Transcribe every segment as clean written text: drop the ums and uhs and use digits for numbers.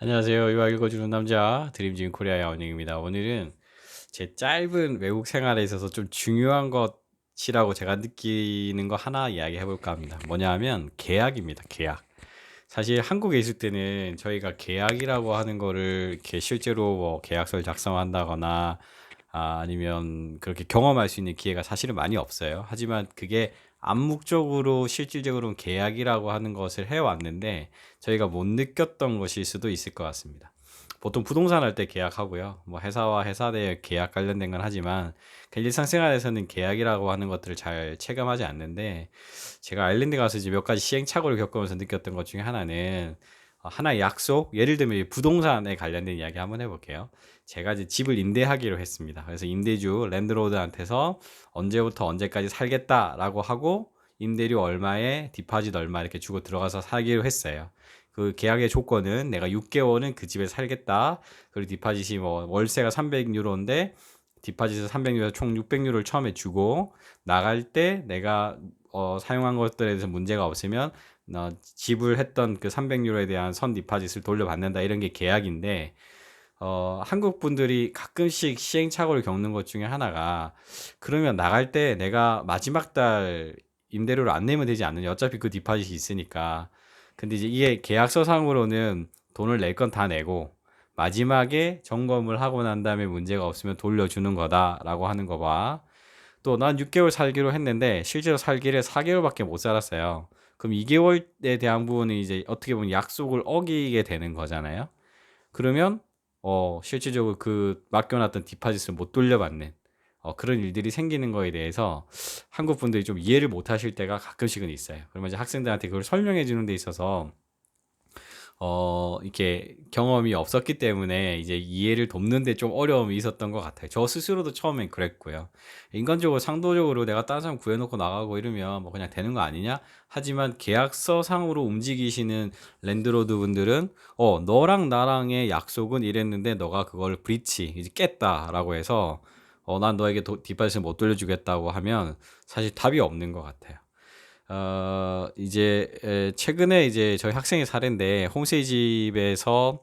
안녕하세요. 유학 읽어주는 남자 드림진 코리아의 원영입니다. 오늘은 제 짧은 외국 생활에 있어서 좀 중요한 것이라고 제가 느끼는 거 하나 이야기해 볼까 합니다. 뭐냐 하면 계약입니다. 계약. 사실 한국에 있을 때는 저희가 계약이라고 하는 거를 이렇게 실제로 뭐 계약서를 작성한다거나 아니면 그렇게 경험할 수 있는 기회가 사실은 많이 없어요. 하지만 그게 암묵적으로 실질적으로는 계약이라고 하는 것을 해왔는데 저희가 못 느꼈던 것일 수도 있을 것 같습니다. 보통 부동산 할 때 계약하고요. 뭐 회사와 회사 내 계약 관련된 건 하지만 그 일상생활에서는 계약이라고 하는 것들을 잘 체감하지 않는데 제가 아일랜드 가서 이제 몇 가지 시행착오를 겪으면서 느꼈던 것 중에 하나는 하나의 약속, 예를 들면 이 부동산에 관련된 이야기 한번 해볼게요. 제가 이제 집을 임대하기로 했습니다. 그래서 임대주 랜드로드한테서 언제부터 언제까지 살겠다라고 하고 임대료 얼마에 디파짓 얼마 이렇게 주고 들어가서 살기로 했어요. 그 계약의 조건은 내가 6개월은 그 집에 살겠다. 그리고 디파짓이 뭐 월세가 300유로인데 디파짓을 300유로 총 600유로를 처음에 주고 나갈 때 내가 사용한 것들에 대해서 문제가 없으면 지불했던 그 300유로에 대한 선 디파짓을 돌려받는다 이런 게 계약인데 한국 분들이 가끔씩 시행착오를 겪는 것 중에 하나가 그러면 나갈 때 내가 마지막 달 임대료를 안 내면 되지 않느냐 어차피 그 디파짓이 있으니까 근데 이제 이게 계약서상으로는 돈을 낼 건 다 내고 마지막에 점검을 하고 난 다음에 문제가 없으면 돌려주는 거다라고 하는 거 봐. 또 난 6개월 살기로 했는데 실제로 살기를 4개월밖에 못 살았어요. 그럼 2개월에 대한 부분은 이제 어떻게 보면 약속을 어기게 되는 거잖아요. 그러면 실질적으로 그 맡겨놨던 디파짓을 못 돌려받는 그런 일들이 생기는 거에 대해서 한국 분들이 좀 이해를 못 하실 때가 가끔씩은 있어요. 그러면 이제 학생들한테 그걸 설명해 주는 데 있어서 이렇게 경험이 없었기 때문에 이제 이해를 돕는데 좀 어려움이 있었던 것 같아요. 저 스스로도 처음엔 그랬고요. 인간적으로, 상도적으로 내가 다른 사람 구해놓고 나가고 이러면 뭐 그냥 되는 거 아니냐? 하지만 계약서 상으로 움직이시는 랜드로드 분들은, 너랑 나랑의 약속은 이랬는데 너가 그걸 브리치, 이제 깼다라고 해서, 난 너에게 디파짓을 못 돌려주겠다고 하면 사실 답이 없는 것 같아요. 이제 최근에 이제 저희 학생의 사례인데 홈스테이 집에서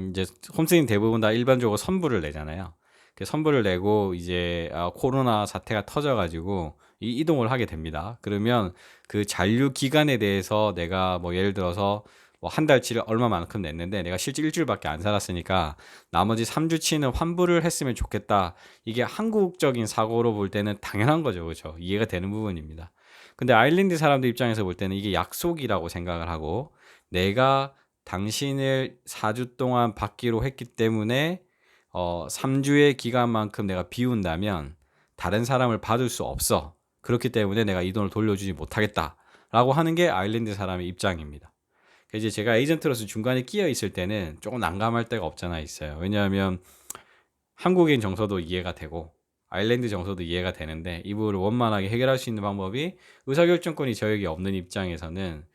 이제 홈스테이는 대부분 다 일반적으로 선불을 내잖아요. 그 선불을 내고 이제 코로나 사태가 터져가지고 이동을 하게 됩니다. 그러면 그 잔류 기간에 대해서 내가 뭐 예를 들어서 뭐 한 달치를 얼마만큼 냈는데 내가 실제 일주일밖에 안 살았으니까 나머지 3주치는 환불을 했으면 좋겠다. 이게 한국적인 사고로 볼 때는 당연한 거죠, 그렇죠? 이해가 되는 부분입니다. 근데 아일랜드 사람들 입장에서 볼 때는 이게 약속이라고 생각을 하고 내가 당신을 4주 동안 받기로 했기 때문에 3주의 기간만큼 내가 비운다면 다른 사람을 받을 수 없어. 그렇기 때문에 내가 이 돈을 돌려주지 못하겠다라고 하는 게 아일랜드 사람의 입장입니다. 이제 제가 에이전트로서 중간에 끼어 있을 때는 조금 난감할 때가 없잖아 있어요. 왜냐하면 한국인 정서도 이해가 되고 아일랜드 정서도 이해가 되는데 이 부분을 원만하게 해결할 수 있는 방법이 의사결정권이 저에게 없는 입장에서는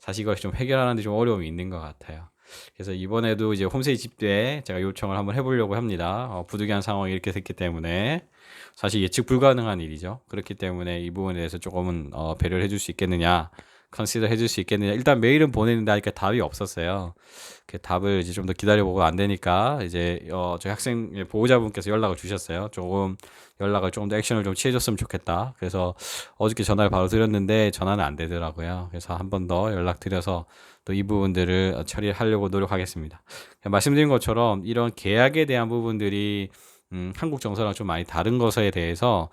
사실 이걸 좀 해결하는 데 좀 어려움이 있는 것 같아요. 그래서 이번에도 이제 홈스테이 집도에 제가 요청을 한번 해보려고 합니다. 부득이한 상황이 이렇게 됐기 때문에 사실 예측 불가능한 일이죠. 그렇기 때문에 이 부분에 대해서 조금은 배려를 해줄 수 있겠느냐 컨시더 해줄 수 있겠느냐. 일단 메일은 보내는데 하니까 답이 없었어요. 그 답을 이제 좀 더 기다려보고 안 되니까 이제 저희 학생 보호자분께서 연락을 주셨어요. 조금 연락을 조금 더 액션을 좀 취해줬으면 좋겠다. 그래서 어저께 전화를 바로 드렸는데 전화는 안 되더라고요. 그래서 한 번 더 연락드려서 또 이 부분들을 처리하려고 노력하겠습니다. 말씀드린 것처럼 이런 계약에 대한 부분들이 한국 정서랑 좀 많이 다른 것에 대해서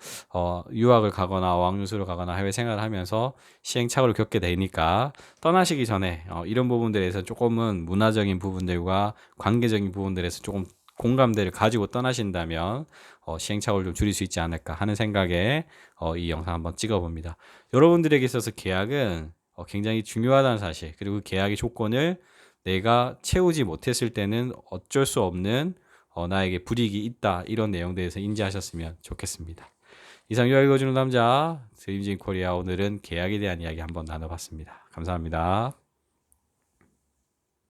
유학을 가거나 어학연수를 가거나 해외 생활을 하면서 시행착오를 겪게 되니까 떠나시기 전에 이런 부분들에서 조금은 문화적인 부분들과 관계적인 부분들에서 조금 공감대를 가지고 떠나신다면 시행착오를 좀 줄일 수 있지 않을까 하는 생각에 이 영상 한번 찍어봅니다. 여러분들에게 있어서 계약은 굉장히 중요하다는 사실 그리고 그 계약의 조건을 내가 채우지 못했을 때는 어쩔 수 없는 나에게 불이익이 있다 이런 내용들에 대해서 인지하셨으면 좋겠습니다. 이상 유학 읽어주는 남자 드림진 코리아 오늘은 계약에 대한 이야기 한번 나눠봤습니다. 감사합니다.